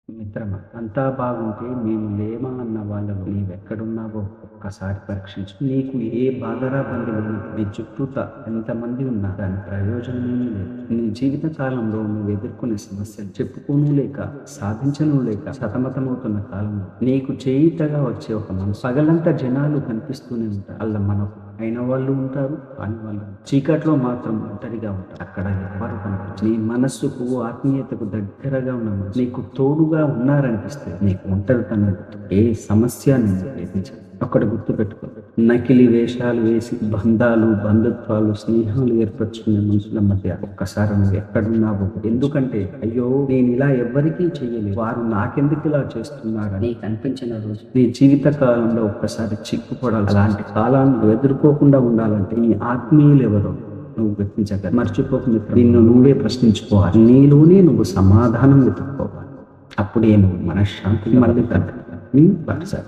మిత్రమా, అంతా బాగుంటే మేము లేమా అన్న వాళ్ళలో నీవెక్కడున్నావో ఒక్కసారి పరీక్షించు. నీకు ఏ బాధరా బంది లేని నీ చుట్టూత ఎంతమంది ఉన్నా దాని ప్రయోజనమేమీ లేదు. నీ జీవిత కాలంలో నువ్వు ఎదుర్కొనే సమస్యలు చెప్పుకోను లేక సాధించను లేక సతమతమవుతున్న కాలంలో నీకు చేయితగా వచ్చే ఒక మనసు. పగలంతా జనాలు కనిపిస్తూనే ఉంటారు. అలా మనకు అయిన వాళ్ళు ఉంటారు, కాని వాళ్ళు చీకట్లో మాత్రం ఒంటరిగా ఉంటారు. అక్కడ ఎవరు కనిపించరు. నీ మనస్సుకు ఆత్మీయతకు దగ్గరగా ఉన్న మనసు నీకు తోడుగా ఉన్నారనిపిస్తే నీకు ఒంటరితనం ఏ సమస్య నేను వేధించదు. అక్కడ గుర్తుపెట్టుకో, నకిలీ వేషాలు వేసి బంధాలు, బంధుత్వాలు, స్నేహాలు ఏర్పరచుకునే మనుషుల మధ్య ఒక్కసారి నువ్వు ఎక్కడున్నావు. ఎందుకంటే అయ్యో నేను ఇలా ఎవ్వరికీ చెయ్యలేదు, వారు నాకెందుకు ఇలా చేస్తున్నారని నీకు అనిపించిన రోజు నీ జీవిత కాలంలో ఒక్కసారి చిక్కుపడాలి. అలాంటి కాలాన్ని ఎదుర్కోకుండా ఉండాలంటే నీ ఆత్మీయులు ఎవరో నువ్వు గుర్తించగల. మర్చిపోకు మిత్రం, నిన్ను నువ్వే ప్రశ్నించుకోవాలి. నీలోనే నువ్వు సమాధానం వెతుక్కోవాలి. అప్పుడే నువ్వు మనశ్శాంతి మళ్ళీ